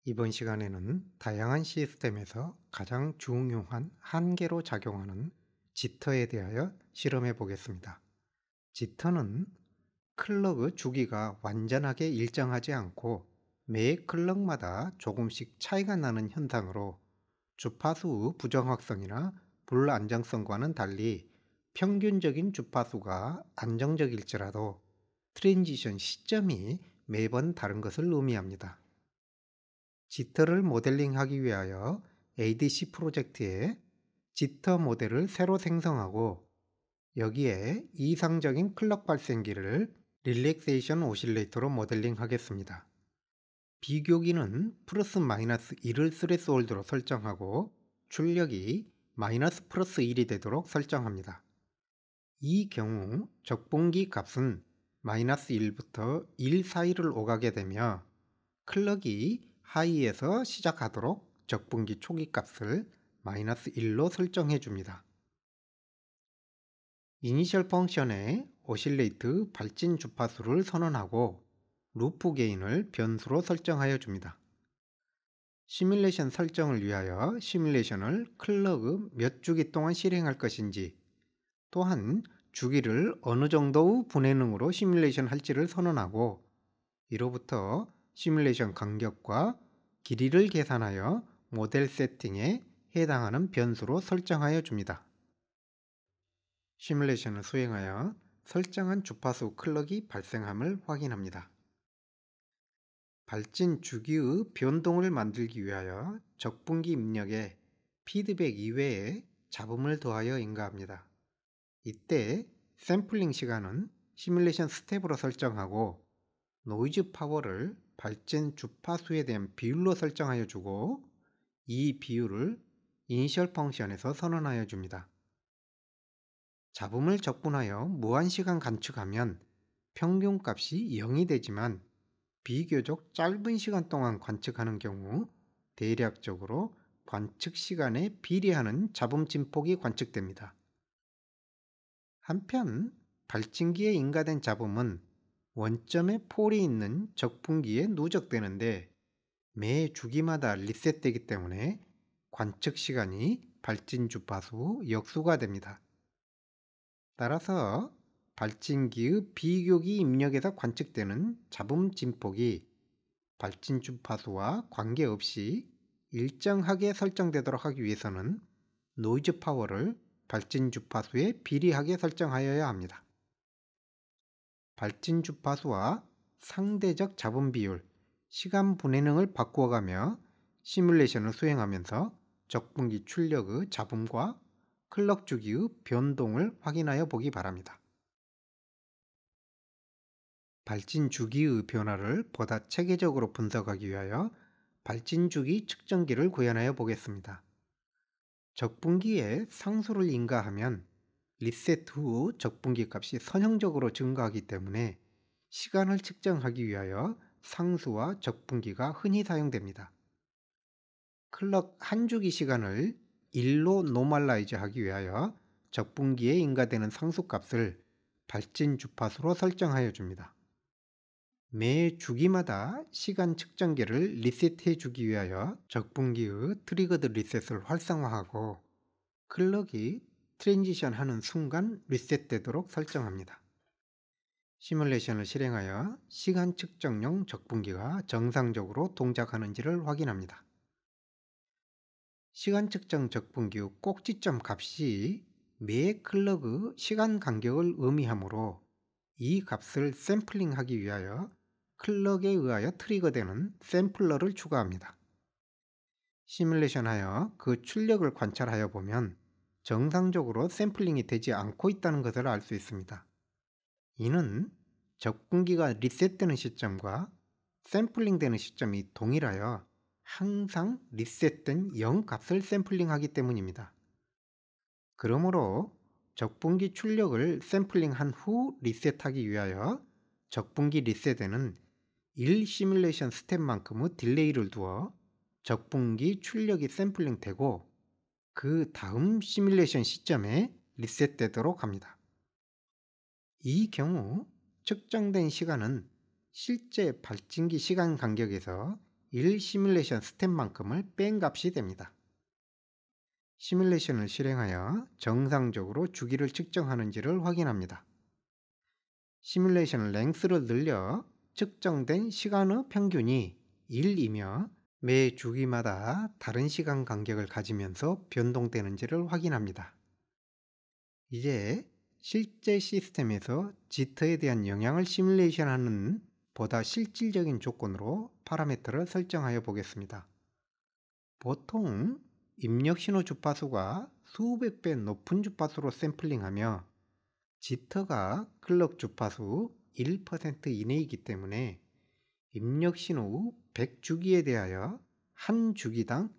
이번 시간에는 다양한 시스템에서 가장 중요한 한계로 작용하는 지터에 대하여 실험해 보겠습니다. 지터는 클럭의 주기가 완전하게 일정하지 않고 매 클럭마다 조금씩 차이가 나는 현상으로 주파수의 부정확성이나 불안정성과는 달리 평균적인 주파수가 안정적일지라도 트랜지션 시점이 매번 다른 것을 의미합니다. 지터를 모델링하기 위하여 ADC 프로젝트에 지터 모델을 새로 생성하고 여기에 이상적인 클럭 발생기를 릴렉세이션 오실레이터로 모델링하겠습니다. 비교기는 플러스 마이너스 1을 스레스홀드로 설정하고 출력이 마이너스 플러스 1이 되도록 설정합니다. 이 경우 적봉기 값은 마이너스 1부터 1 사이를 오가게 되며 클럭이 하이에서 시작하도록 적분기 초기 값을 마이너스 1로 설정해 줍니다. 이니셜 펑션에 오실레이트 발진 주파수를 선언하고 루프 게인을 변수로 설정하여 줍니다. 시뮬레이션 설정을 위하여 시뮬레이션을 클럭의 몇 주기 동안 실행할 것인지 또한 주기를 어느 정도의 분해능으로 시뮬레이션 할지를 선언하고 이로부터 시뮬레이션 간격과 길이를 계산하여 모델 세팅에 해당하는 변수로 설정하여 줍니다. 시뮬레이션을 수행하여 설정한 주파수 클럭이 발생함을 확인합니다. 발진 주기의 변동을 만들기 위하여 적분기 입력에 피드백 이외에 잡음을 더하여 인가합니다. 이때 샘플링 시간은 시뮬레이션 스텝으로 설정하고 노이즈 파워를 발진 주파수에 대한 비율로 설정하여 주고 이 비율을 이니셜 펑션에서 선언하여 줍니다. 잡음을 적분하여 무한시간 관측하면 평균값이 0이 되지만 비교적 짧은 시간 동안 관측하는 경우 대략적으로 관측 시간에 비례하는 잡음 진폭이 관측됩니다. 한편 발진기에 인가된 잡음은 원점에 폴이 있는 적분기에 누적되는데 매 주기마다 리셋되기 때문에 관측 시간이 발진 주파수 역수가 됩니다. 따라서 발진기의 비교기 입력에서 관측되는 잡음 진폭이 발진 주파수와 관계없이 일정하게 설정되도록 하기 위해서는 노이즈 파워를 발진 주파수에 비례하게 설정하여야 합니다. 발진 주파수와 상대적 잡음 비율, 시간 분해능을 바꾸어가며 시뮬레이션을 수행하면서 적분기 출력의 잡음과 클럭 주기의 변동을 확인하여 보기 바랍니다. 발진 주기의 변화를 보다 체계적으로 분석하기 위하여 발진 주기 측정기를 구현하여 보겠습니다. 적분기에 상수를 인가하면 리셋 후 적분기 값이 선형적으로 증가하기 때문에 시간을 측정하기 위하여 상수와 적분기가 흔히 사용됩니다. 클럭 한 주기 시간을 1로 노멀라이즈 하기 위하여 적분기에 인가되는 상수값을 발진 주파수로 설정하여 줍니다. 매 주기마다 시간 측정기를 리셋해 주기 위하여 적분기의 트리거드 리셋을 활성화하고 클럭이 트랜지션 하는 순간 리셋되도록 설정합니다. 시뮬레이션을 실행하여 시간 측정용 적분기가 정상적으로 동작하는지를 확인합니다. 시간 측정 적분기의 꼭지점 값이 매 클럭의 시간 간격을 의미하므로 이 값을 샘플링하기 위하여 클럭에 의하여 트리거되는 샘플러를 추가합니다. 시뮬레이션하여 그 출력을 관찰하여 보면 정상적으로 샘플링이 되지 않고 있다는 것을 알 수 있습니다. 이는 적분기가 리셋되는 시점과 샘플링되는 시점이 동일하여 항상 리셋된 0 값을 샘플링하기 때문입니다. 그러므로 적분기 출력을 샘플링한 후 리셋하기 위하여 적분기 리셋에는 1 시뮬레이션 스텝만큼의 딜레이를 두어 적분기 출력이 샘플링되고 그 다음 시뮬레이션 시점에 리셋되도록 합니다. 이 경우 측정된 시간은 실제 발진기 시간 간격에서 1 시뮬레이션 스텝만큼을 뺀 값이 됩니다. 시뮬레이션을 실행하여 정상적으로 주기를 측정하는지를 확인합니다. 시뮬레이션 랭스를 늘려 측정된 시간의 평균이 1이며 매 주기마다 다른 시간 간격을 가지면서 변동되는지를 확인합니다. 이제 실제 시스템에서 지터에 대한 영향을 시뮬레이션하는 보다 실질적인 조건으로 파라미터를 설정하여 보겠습니다. 보통 입력 신호 주파수가 수백 배 높은 주파수로 샘플링하며 지터가 클럭 주파수 1% 이내이기 때문에 입력 신호 후 100주기에 대하여 한 주기당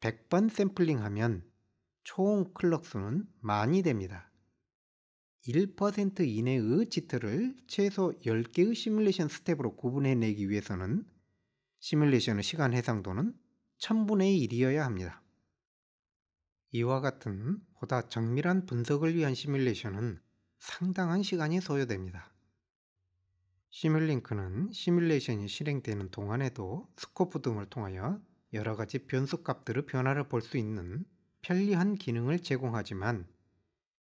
100번 샘플링하면 총 클럭 수는 만이 됩니다. 1% 이내의 지터를 최소 10개의 시뮬레이션 스텝으로 구분해내기 위해서는 시뮬레이션의 시간 해상도는 1000분의 1이어야 합니다. 이와 같은 보다 정밀한 분석을 위한 시뮬레이션은 상당한 시간이 소요됩니다. 시뮬링크는 시뮬레이션이 실행되는 동안에도 스코프 등을 통하여 여러가지 변수값들의 변화를 볼 수 있는 편리한 기능을 제공하지만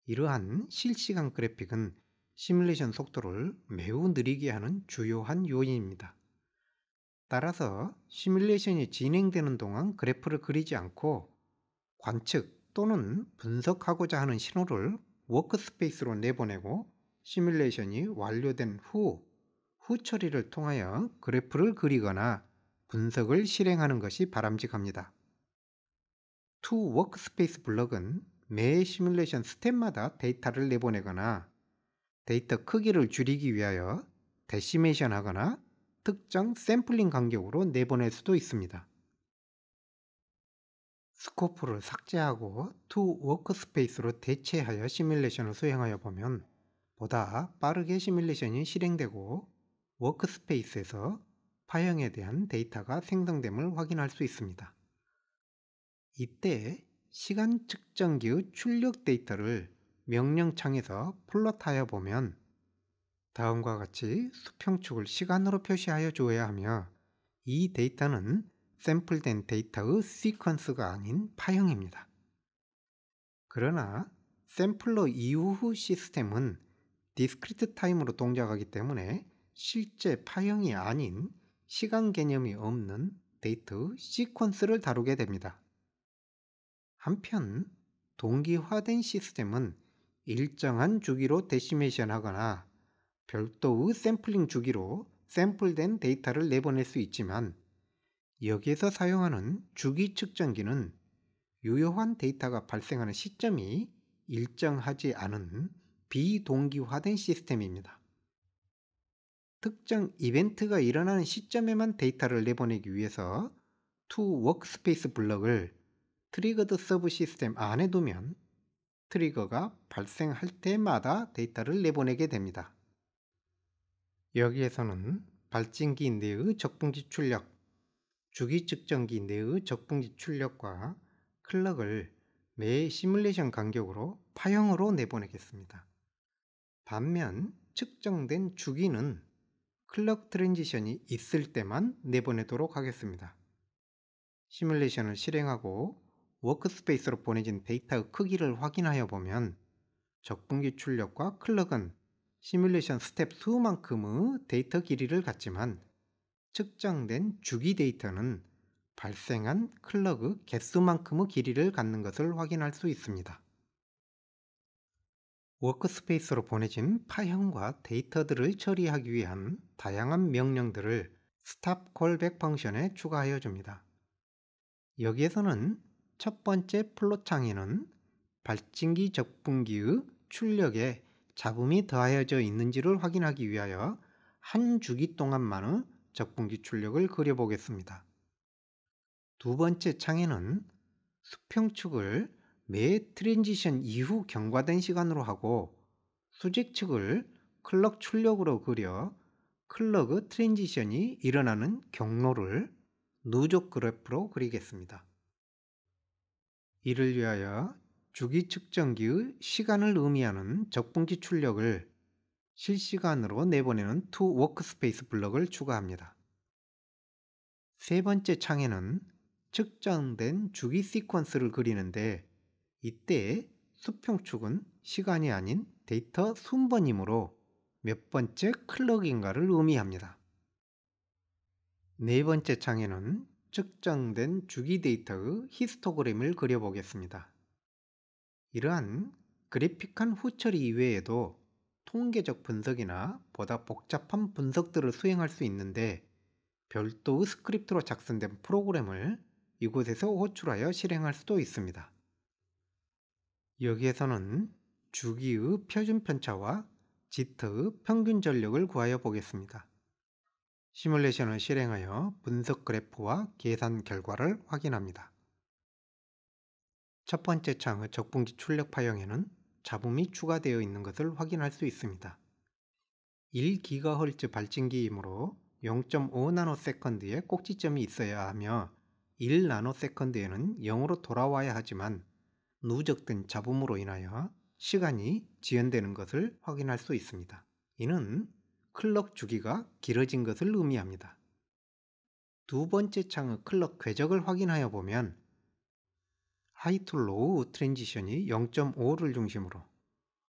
이러한 실시간 그래픽은 시뮬레이션 속도를 매우 느리게 하는 주요한 요인입니다. 따라서 시뮬레이션이 진행되는 동안 그래프를 그리지 않고 관측 또는 분석하고자 하는 신호를 워크스페이스로 내보내고 시뮬레이션이 완료된 후 처리를 통하여 그래프를 그리거나 분석을 실행하는 것이 바람직합니다. To 워크스페이스 블럭은 매 시뮬레이션 스텝마다 데이터를 내보내거나 데이터 크기를 줄이기 위하여 데시메이션 하거나 특정 샘플링 간격으로 내보낼 수도 있습니다. 스코프를 삭제하고 To 워크스페이스로 대체하여 시뮬레이션을 수행하여 보면 보다 빠르게 시뮬레이션이 실행되고 워크스페이스에서 파형에 대한 데이터가 생성됨을 확인할 수 있습니다. 이때 시간 측정기의 출력 데이터를 명령창에서 플롯하여 보면 다음과 같이 수평축을 시간으로 표시하여 줘야 하며 이 데이터는 샘플된 데이터의 시퀀스가 아닌 파형입니다. 그러나 샘플러 이후 시스템은 디스크리트 타임으로 동작하기 때문에 실제 파형이 아닌 시간 개념이 없는 데이터의 시퀀스를 다루게 됩니다. 한편 동기화된 시스템은 일정한 주기로 데시메이션 하거나 별도의 샘플링 주기로 샘플된 데이터를 내보낼 수 있지만 여기에서 사용하는 주기 측정기는 유효한 데이터가 발생하는 시점이 일정하지 않은 비동기화된 시스템입니다. 특정 이벤트가 일어나는 시점에만 데이터를 내보내기 위해서 To 워크스페이스 블럭을 트리거드 서브 시스템 안에 두면 트리거가 발생할 때마다 데이터를 내보내게 됩니다. 여기에서는 발진기 내의 적분기 출력, 주기 측정기 내의 적분기 출력과 클럭을 매 시뮬레이션 간격으로 파형으로 내보내겠습니다. 반면 측정된 주기는 클럭 트랜지션이 있을 때만 내보내도록 하겠습니다. 시뮬레이션을 실행하고 워크스페이스로 보내진 데이터의 크기를 확인하여 보면 적분기 출력과 클럭은 시뮬레이션 스텝 수만큼의 데이터 길이를 갖지만 측정된 주기 데이터는 발생한 클럭의 개수만큼의 길이를 갖는 것을 확인할 수 있습니다. 워크스페이스로 보내진 파형과 데이터들을 처리하기 위한 다양한 명령들을 스탑 콜백 펑션에 추가하여 줍니다. 여기에서는 첫 번째 플롯 창에는 발진기 적분기의 출력에 잡음이 더하여져 있는지를 확인하기 위하여 한 주기 동안만의 적분기 출력을 그려보겠습니다. 두 번째 창에는 수평축을 매 트랜지션 이후 경과된 시간으로 하고 수직 측을 클럭 출력으로 그려 클럭의 트랜지션이 일어나는 경로를 누적 그래프로 그리겠습니다. 이를 위하여 주기 측정기의 시간을 의미하는 적분기 출력을 실시간으로 내보내는 To 워크스페이스 블럭을 추가합니다. 세 번째 창에는 측정된 주기 시퀀스를 그리는데, 이때 수평축은 시간이 아닌 데이터 순번이므로 몇 번째 클럭인가를 의미합니다. 네 번째 창에는 측정된 주기 데이터의 히스토그램을 그려보겠습니다. 이러한 그래픽한 후처리 이외에도 통계적 분석이나 보다 복잡한 분석들을 수행할 수 있는데, 별도의 스크립트로 작성된 프로그램을 이곳에서 호출하여 실행할 수도 있습니다. 여기에서는 주기의 표준 편차와 지터의 평균 전력을 구하여 보겠습니다. 시뮬레이션을 실행하여 분석 그래프와 계산 결과를 확인합니다. 첫 번째 창의 적분기 출력 파형에는 잡음이 추가되어 있는 것을 확인할 수 있습니다. 1GHz 발진기이므로 0.5나노세컨드에 꼭지점이 있어야 하며 1나노세컨드에는 0으로 돌아와야 하지만, 누적된 잡음으로 인하여 시간이 지연되는 것을 확인할 수 있습니다. 이는 클럭 주기가 길어진 것을 의미합니다. 두 번째 창의 클럭 궤적을 확인하여 보면 하이 투 로우 트랜지션이 0.5를 중심으로,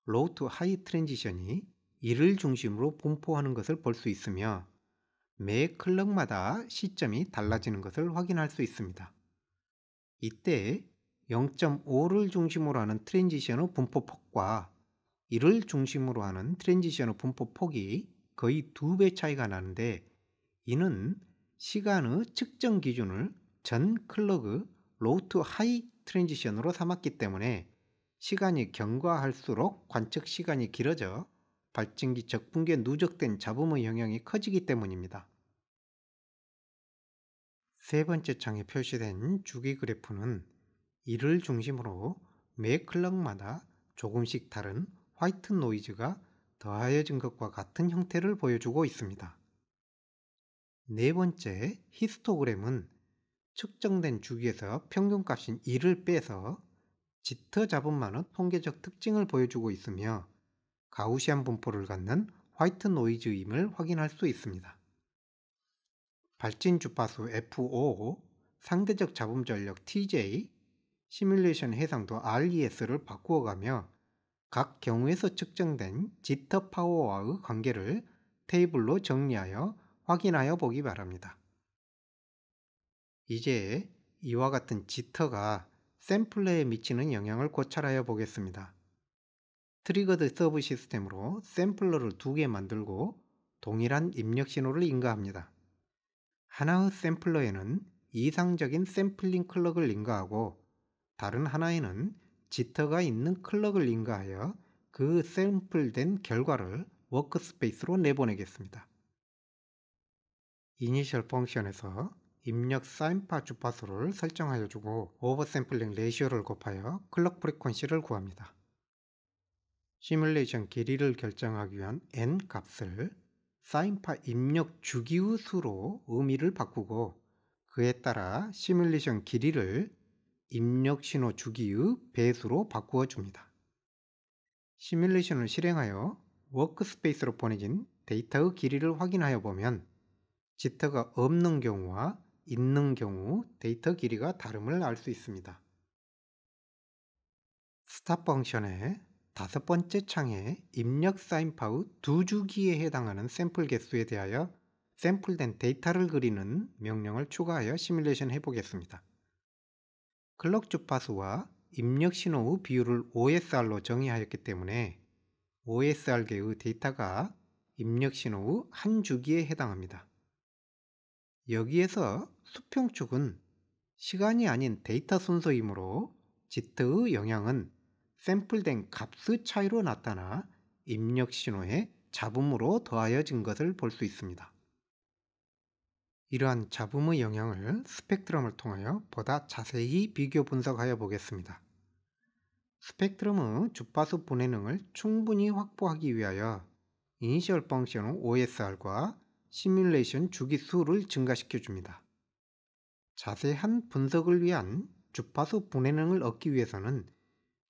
로우 투 하이 트랜지션이 1을 중심으로 분포하는 것을 볼 수 있으며, 매 클럭마다 시점이 달라지는 것을 확인할 수 있습니다. 이때 0.5를 중심으로 하는 트랜지션의 분포폭과 1을 중심으로 하는 트랜지션의 분포폭이 거의 2배 차이가 나는데, 이는 시간의 측정 기준을 전 클럭의 로우 투 하이 트랜지션으로 삼았기 때문에 시간이 경과할수록 관측 시간이 길어져 발진기 적분기에 누적된 잡음의 영향이 커지기 때문입니다. 세 번째 창에 표시된 주기 그래프는 이를 중심으로 매 클럭마다 조금씩 다른 화이트 노이즈가 더하여진 것과 같은 형태를 보여주고 있습니다. 네 번째 히스토그램은 측정된 주기에서 평균값인 1을 빼서 지터 잡음만의 통계적 특징을 보여주고 있으며, 가우시안 분포를 갖는 화이트 노이즈임을 확인할 수 있습니다. 발진 주파수 F5, 상대적 잡음 전력 TJ, 시뮬레이션 해상도 RES를 바꾸어가며 각 경우에서 측정된 지터 파워와의 관계를 테이블로 정리하여 확인하여 보기 바랍니다. 이제 이와 같은 지터가 샘플러에 미치는 영향을 고찰하여 보겠습니다. 트리거드 서브 시스템으로 샘플러를 2개 만들고 동일한 입력 신호를 인가합니다. 하나의 샘플러에는 이상적인 샘플링 클럭을 인가하고, 다른 하나에는 지터가 있는 클럭을 인가하여 그 샘플된 결과를 워크스페이스로 내보내겠습니다. 이니셜 펑션에서 입력 사인파 주파수를 설정하여 주고 오버샘플링 레이시오를 곱하여 클럭 프리퀀시를 구합니다. 시뮬레이션 길이를 결정하기 위한 n 값을 사인파 입력 주기의 수로 의미를 바꾸고, 그에 따라 시뮬레이션 길이를 입력 신호 주기의 배수로 바꾸어 줍니다. 시뮬레이션을 실행하여 워크스페이스로 보내진 데이터의 길이를 확인하여 보면 지터가 없는 경우와 있는 경우 데이터 길이가 다름을 알 수 있습니다. 스탑 펑션의 다섯 번째 창에 입력 사인파의 두 주기에 해당하는 샘플 개수에 대하여 샘플된 데이터를 그리는 명령을 추가하여 시뮬레이션 해보겠습니다. 클럭 주파수와 입력 신호의 비율을 OSR로 정의하였기 때문에 OSR계의 데이터가 입력 신호의 한 주기에 해당합니다. 여기에서 수평축은 시간이 아닌 데이터 순서이므로 지터의 영향은 샘플된 값의 차이로 나타나 입력 신호에 잡음으로 더하여진 것을 볼 수 있습니다. 이러한 잡음의 영향을 스펙트럼을 통하여 보다 자세히 비교 분석하여 보겠습니다. 스펙트럼의 주파수 분해능을 충분히 확보하기 위하여 이니셜 펑션 OSR과 시뮬레이션 주기수를 증가시켜 줍니다. 자세한 분석을 위한 주파수 분해능을 얻기 위해서는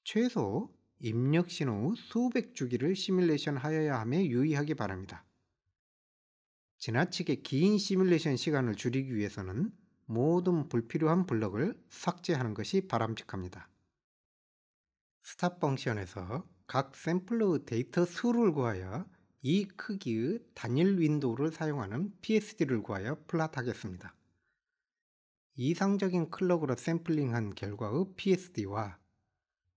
최소 입력 신호의 수백 주기를 시뮬레이션 하여야 함에 유의하기 바랍니다. 지나치게 긴 시뮬레이션 시간을 줄이기 위해서는 모든 불필요한 블럭을 삭제하는 것이 바람직합니다. 스탑 펑션에서 각 샘플러의 데이터 수를 구하여 이 크기의 단일 윈도우를 사용하는 PSD를 구하여 플롯하겠습니다. 이상적인 클럭으로 샘플링한 결과의 PSD와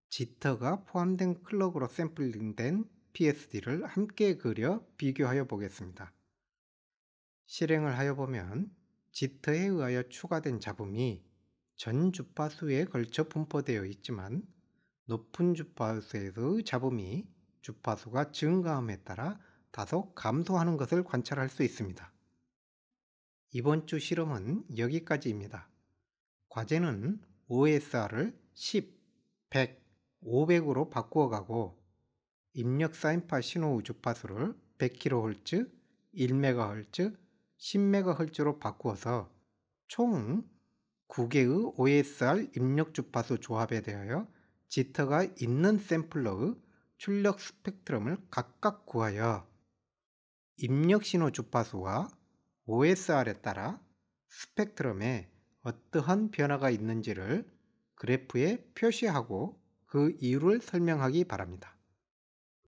지터가 포함된 클럭으로 샘플링된 PSD를 함께 그려 비교하여 보겠습니다. 실행을 하여 보면 지터에 의하여 추가된 잡음이 전 주파수에 걸쳐 분포되어 있지만 높은 주파수에서의 잡음이 주파수가 증가함에 따라 다소 감소하는 것을 관찰할 수 있습니다. 이번 주 실험은 여기까지입니다. 과제는 OSR을 10, 100, 500으로 바꾸어 가고 입력 사인파 신호의 주파수를 100kHz, 1MHz, 10MHz로 바꾸어서 총 9개의 OSR 입력 주파수 조합에 대하여 지터가 있는 샘플러의 출력 스펙트럼을 각각 구하여 입력 신호 주파수와 OSR에 따라 스펙트럼에 어떠한 변화가 있는지를 그래프에 표시하고 그 이유를 설명하기 바랍니다.